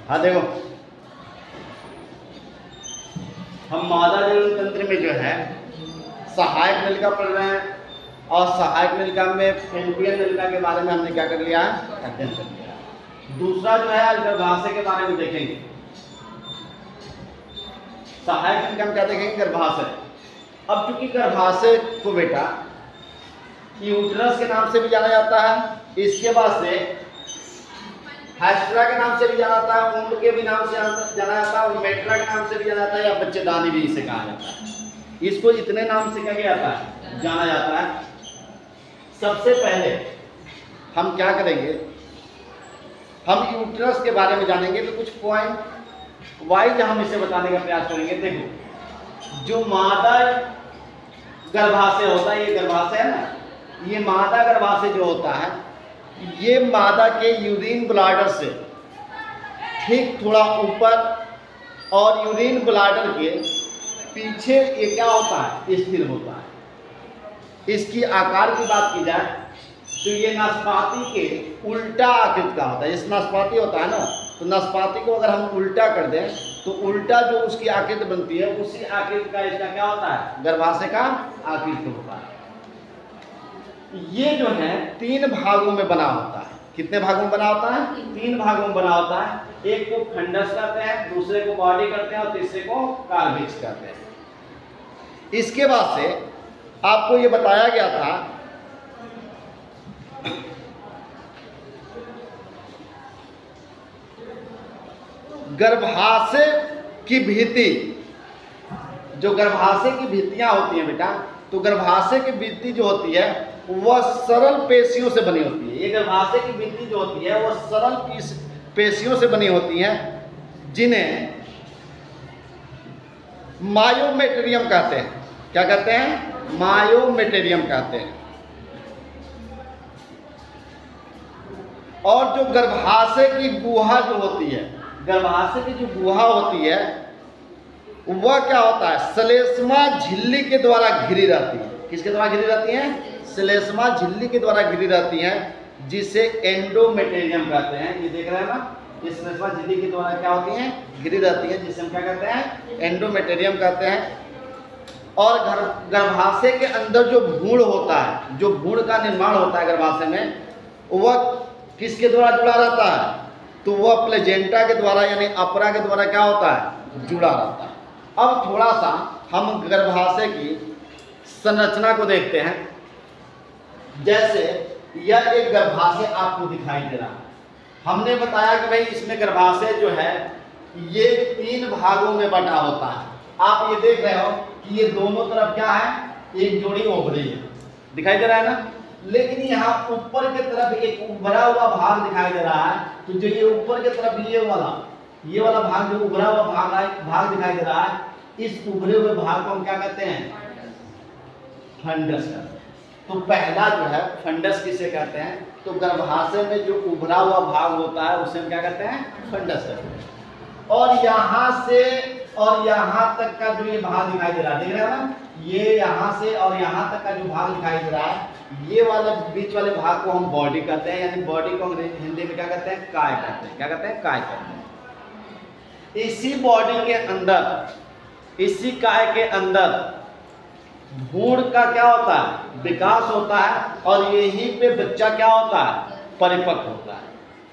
हाँ देखो, हम मादा जनन तंत्र में जो है सहायक नलिका पढ़ रहे हैं, और सहायक नलिका में फैलोपियन नलिका के बारे में हमने क्या कर लिया है, अध्ययन कर लिया। दूसरा जो है गर्भाशय के बारे में देखेंगे। सहायक नलिका में क्या देखेंगे, गर्भाशय। अब चूंकि गर्भाशय को बेटा यूट्रस के नाम से भी जाना जाता है, इसके बाद से हैस्ट्रा के नाम से भी जाना जाता है, उम्र के भी नाम से जाना जाता है, और मेट्रा के नाम से भी जाना जाता है, या बच्चेदानी भी इसे कहा जाता है। इसको इतने नाम से क्या जाता है, जाना जाता है। सबसे पहले हम क्या करेंगे, हम यूट्रस के बारे में जानेंगे, तो कुछ पॉइंट वाइज हम इसे बताने का प्रयास करेंगे। देखो, जो मादा गर्भाशय होता है, ये गर्भाशय है ना, ये मादा गर्भाशय जो होता है, ये मादा के यूरिन ब्लाडर से ठीक थोड़ा ऊपर और यूरिन ब्लाडर के पीछे ये क्या होता है, स्थिर होता है। इसकी आकार की बात की जाए तो ये नाशपाती के उल्टा आकृति का होता है। जैसे नाशपाती होता है ना, तो नाशपाती को अगर हम उल्टा कर दें तो उल्टा जो उसकी आकृति बनती है, उसी आकृति का इसका क्या होता है, गर्भाशय का आकृति होता है। ये जो है 3 भागों में बना होता है। कितने भागों में बना होता है, 3 भागों में बना होता है। एक को फंडस कहते हैं, दूसरे को बॉडी कहते हैं, और तीसरे को कार्बिक्स कहते हैं। इसके बाद से आपको ये बताया गया था गर्भाशय की भित्ति, जो गर्भाशय की भित्तियां होती हैं बेटा, तो गर्भाशय की भित्ति जो होती है वह सरल पेशियों से बनी होती है। ये गर्भाशय की भित्ति जो होती है वह सरल पेशियों से बनी होती हैं, जिन्हें मायोमेटेरियम कहते हैं। क्या कहते हैं, मायोमेटेरियम कहते हैं। और जो गर्भाशय की गुहा जो होती है, गर्भाशय की जो गुहा होती है वह क्या होता है, श्लेष्मा झिल्ली के द्वारा घिरी रहती है। किसके द्वारा घिरी रहती है, श्लेष्मा झिल्ली के द्वारा घिरी रहती है, जिसे एंडोमेटेरियम कहते हैं। ये देख रहे हैं ना, ये श्लेष्मा झिल्ली के द्वारा क्या होती है, घिरी रहती है, जिसे हम क्या कहते हैं, एंडोमेटेरियम कहते हैं। और गर्भाशय के अंदर जो भ्रूण होता है, जो भ्रूण का निर्माण होता है गर्भाशय में, वह किसके द्वारा जुड़ा रहता है, तो वह प्लेजेंटा के द्वारा यानी अपरा के द्वारा क्या होता है, जुड़ा रहता है। अब थोड़ा सा हम गर्भाशय की संरचना को देखते हैं। जैसे यह एक गर्भाशय आपको दिखाई दे रहा है। हमने बताया कि भाई इसमें गर्भाशय जो है ये 3 भागों में बटा होता है। आप ये देख रहे हो कि ये दोनों तरफ क्या है, एक जोड़ी ओवरी है, दिखाई दे रहा है ना। लेकिन यहाँ ऊपर की तरफ एक उभरा हुआ भाग दिखाई दे रहा है। तो जो ये ऊपर की तरफ ये वाला भाग, जो उभरा हुआ भाग दिखाई दे रहा है, इस उभरे हुए भाग को हम क्या कहते हैं, फंडस कहते हैं। तो पहला जो है फंडस किसे कहते हैं, तो गर्भाशय में जो उभरा हुआ भाग होता है उसे हम क्या कहते हैं, फंडस कहते हैं। और यहाँ से और यहाँ तक का जो ये भाग दिखाई दे रहा है, देख रहे हो ना, ये यहाँ से और यहाँ तक का जो भाग दिखाई दे रहा है, ये वाला बीच वाले भाग को हम बॉडी कहते हैं, यानी बॉडी को हिंदी में क्या कहते हैं, काय कहते हैं। क्या कहते हैं, काय कहते हैं। इसी बॉडी के अंदर, इसी काय के अंदर भ्रूण का क्या होता है, विकास होता है, और यहीं पे बच्चा क्या होता है, परिपक्व होता है।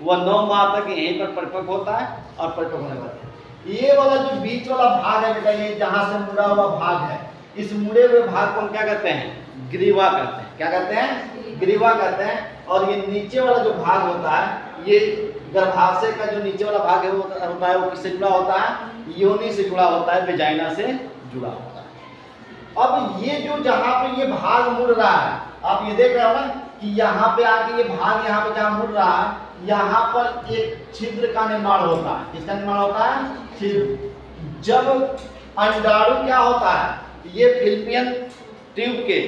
वह 9 माह तक यहीं पर परिपक्व होता है, और परिपक्व होने के बाद ये वाला जो बीच वाला भाग है बेटा, ये जहां से मुड़ा हुआ भाग है, इस मुड़े हुए भाग को हम क्या कहते हैं, ग्रीवा कहते हैं। क्या कहते हैं, ग्रीवा कहते हैं। और ये नीचे वाला जो भाग होता है, ये गर्भाशय का जो नीचे वाला भाग है वो होता है, वो किससे जुड़ा होता है, योनि से जुड़ा होता है, वेजाइना से जुड़ा होता है। अब ये जो जहां पे ये भाग मुड़ रहा है, आप ये देख रहे हो ना कि यहाँ पे आके ये भाग यहाँ पे जहाँ मुड़ रहा है, यहाँ पर एक छिद्र का निर्माण होता है। किसका निर्माण होता है, छिद्र। जब अंडाणु क्या होता है, ये फिलिपियन ट्यूब के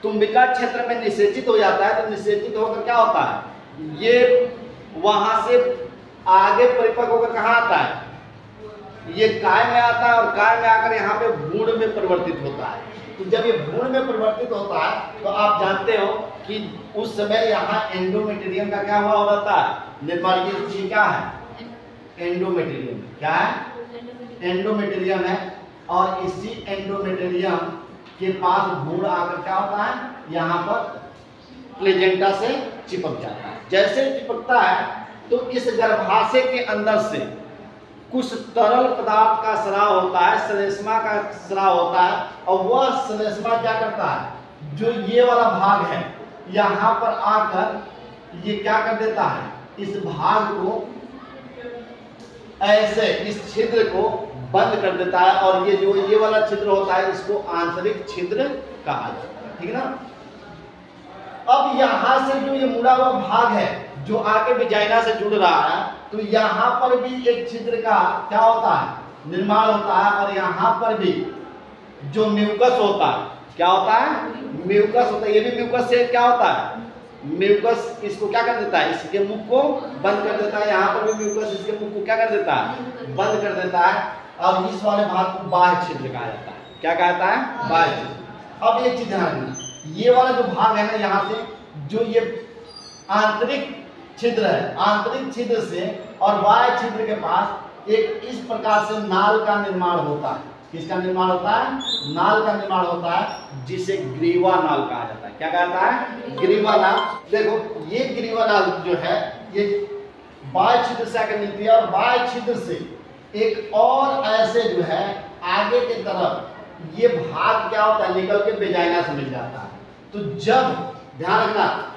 तुम्बिका क्षेत्र में निषेचित हो जाता है, तो निषेचित होकर क्या होता है, ये वहां से आगे परिपक्व होकर कहाँ आता है, ये काय में आता है, और काय में आकर यहाँ पे भ्रूण में परिवर्तित होता है। तो जब ये भ्रूण में परिवर्तित होता है तो आप जानते हो कि उस समय यहाँ एंडोमेटेरियम का क्या हुआ होता है निर्माण। ये चीज क्या है एंडोमेटेरियम, क्या है एंडोमेटेरियम है। और इसी एंडोमेटेरियम के पास भ्रूण आकर क्या होता है यहाँ पर प्लेजेंटा से चिपक जाता है। जैसे चिपकता है तो इस गर्भाशय के अंदर से कुछ तरल पदार्थ का स्राव होता है, श्लेष्मा का स्राव होता है। और वह श्लेष्मा क्या करता है जो ये वाला भाग है यहाँ पर आकर ये क्या कर देता है इस भाग को ऐसे इस छिद्र को बंद कर देता है। और ये जो ये वाला छिद्र होता है इसको आंतरिक छिद्र कहा जाता है, ठीक है ना। अब यहाँ से जो ये मुड़ा हुआ भाग है जो आके विजाइना से जुड़ रहा है तो यहाँ पर भी एक छिद्र का क्या होता है निर्माण होता है। और यहाँ पर भी जो म्यूकस होता है क्या होता है म्यूकस होता है। ये भी म्यूकस से क्या होता है म्यूकस इसको क्या कर देता है इसके मुख को बंद कर देता है। यहाँ पर भी म्यूकस इसके मुख को क्या कर देता है बंद कर देता है। अब इस वाले भाग को बाह्य छिद्र कहा जाता है, क्या कहता है बाह्य छिद्र। अब एक चीज ध्यान रखना, ये वाला जो भाग है ना यहाँ से जो ये आंतरिक छिद्र है, आंतरिक छिद्र से और बाह्य छिद्र के पास एक इस प्रकार से नाल का निर्माण होता है। किसका निर्माण होता है नाल का निर्माण होता है जिसे ग्रीवा नाल कहा जाता है। क्या कहता है ग्रीवा नाल। देखो ये ग्रीवा नाल जो है ये बाह्य छिद्र से आकर मिलती है और बाह्य छिद्र से एक और ऐसे जो है आगे की तरफ ये भाग क्या होता है निकल के वेजाइना से मिल जाता है। तो जब ध्यान रखना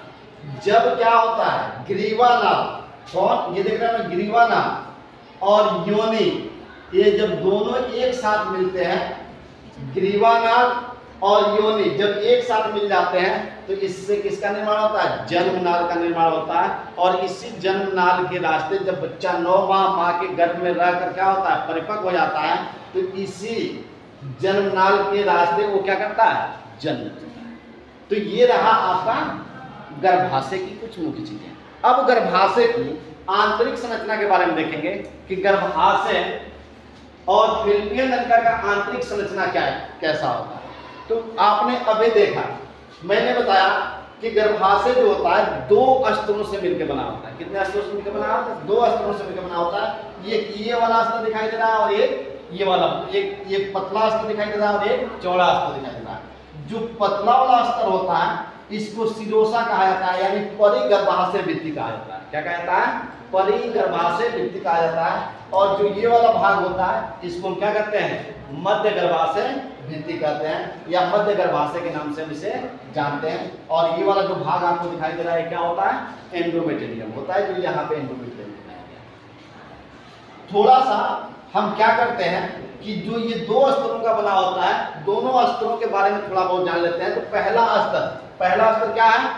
जब क्या होता है ग्रीवा नाल, कौन ये देख रहे हैं ग्रीवा नाल और योनि ये जब दोनों एक साथ मिलते हैं ग्रीवा नाल और योनि जब एक साथ मिल जाते हैं तो इससे किसका निर्माण होता है जन्म नाल का निर्माण होता है। और इसी जन्म नाल के रास्ते जब बच्चा 9 माह माँ के गर्भ में रहकर क्या होता है परिपक्व हो जाता है तो इसी जन्म नाल के रास्ते वो क्या करता है जन्म लेता है। तो ये रहा आपका गर्भाशय की कुछ मुख्य चीजें। अब गर्भाशय की आंतरिक संरचना के बारे में देखेंगे कि गर्भाशय और फिलिपियन नलिका का आंतरिक संरचना क्या है कैसा होता है। तो आपने अभी देखा मैंने बताया कि गर्भाशय जो होता है 2 स्तरों से मिलकर बना होता है। कितने स्तरों से मिलकर बना होता है 2 स्तरों से मिलकर बना होता है। ये वाला स्तर दिखाई दे रहा है और ये वाला ये पतला स्तर दिखाई दे रहा है और एक चौड़ा स्तर दिखाई दे रहा है। जो पतला वाला स्तर होता है इसको सिरोसा कहा जाता है यानी परिगर्भाशय भित्ति कहा जाता है। क्या कहा जाता है परिगर्भाशय भित्ति कहा जाता है। और जो ये वाला भाग होता है इसको हम क्या कहते हैं मध्य गर्भाशय भित्ति कहते हैं या मध्य गर्भाशय के नाम से हम इसे जानते हैं। और ये वाला जो भाग आपको दिखाई दे रहा है क्या होता है एंडोमेटेरियम होता है जो यहाँ पे एंडोमेटेरियम दिखाया गया। थोड़ा सा हम क्या करते हैं कि जो ये 2 स्तरों का बना होता है दोनों स्तरों के बारे में थोड़ा बहुत जान लेते हैं। तो पहला स्तर क्या है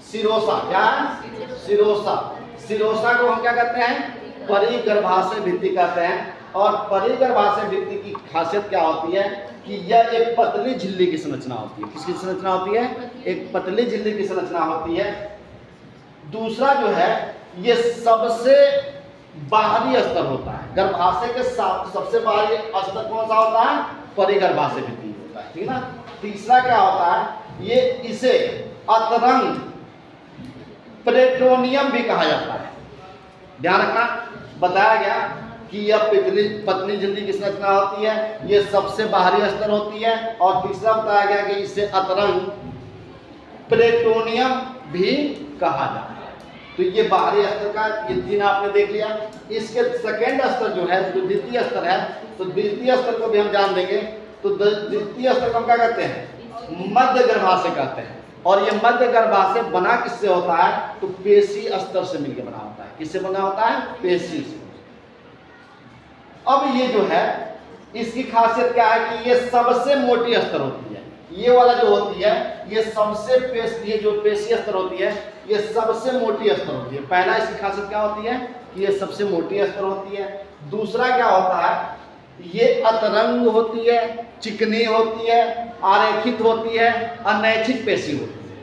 सिरोसा। क्या है सिरोसा। सिरोसा को हम क्या कहते हैं परिगर्भाशय भित्ति कहते हैं। और परिगर्भाशय भित्ति की खासियत क्या होती है कि यह एक पतली झिल्ली की संरचना होती है। किसकी संरचना होती है एक पतली झिल्ली की संरचना होती है। दूसरा जो है ये सबसे बाहरी स्तर होता है गर्भाशय के सबसे बाहरी स्तर कौन सा होता है परिगर्भाशय भित्ति होता है, ठीक है ना। तीसरा क्या होता है ये इसे अतरंग पेरिटोनियम भी कहा जाता है। ध्यान रखना बताया गया कि यह पतली झिल्ली की संरचना होती है ये सबसे बाहरी स्तर होती है। और तीसरा बताया गया कि इसे अतरंग पेरिटोनियम भी कहा जाता है। तो ये बाहरी स्तर का ये 3 आपने देख लिया। इसके सेकेंड स्तर जो है जो द्वितीय स्तर है तो द्वितीय स्तर को भी हम जान देंगे। तो द्वितीय स्तर को हम क्या कहते हैं मध्य गर्भाशय कहते हैं। और ये मध्य गर्भाशय बना किससे होता है तो पेशी स्तर से मिलकर बना होता है। किससे बना होता है पेशी से। अब ये जो है इसकी खासियत क्या है कि ये सबसे मोटी स्तर होती है। ये वाला जो होती है ये ये जो पेशी स्तर होती है ये सबसे मोटी स्तर होती है। पहला इसकी खासियत क्या होती है कि ये सबसे मोटी स्तर होती है। दूसरा क्या होता है ये अतरंग होती है चिकनी होती है आरेखित होती है अनैच्छिक पेशी होती है,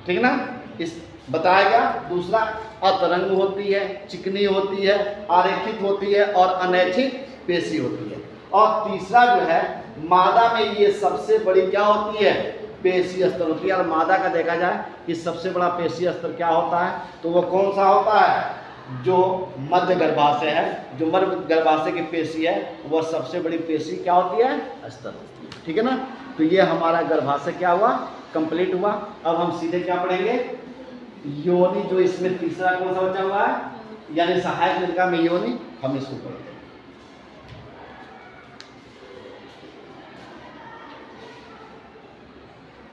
ठीक है ना। इस बताया गया दूसरा अतरंग होती है चिकनी होती है आरेखित होती है और अनैच्छिक पेशी होती है। और तीसरा जो है मादा में ये सबसे बड़ी क्या होती है, पेशी स्तर होती है। और मादा का देखा जाए कि सबसे बड़ा पेशी स्तर क्या होता है, तो वो कौन सा होता है, जो मध्य गर्भाशय है, जो मध्य गर्भाशय की पेशी है वह सबसे बड़ी पेशी क्या होती है, स्तर होती है। ठीक है ना। तो ये हमारा गर्भाशय क्या हुआ, कंप्लीट हुआ। अब हम सीधे क्या पढ़ेंगे, योनि, जो इसमें तीसरा कौन सा बचा हुआ है, यानी सहायक निलिका में योनि, हम इसको पढ़ेंगे।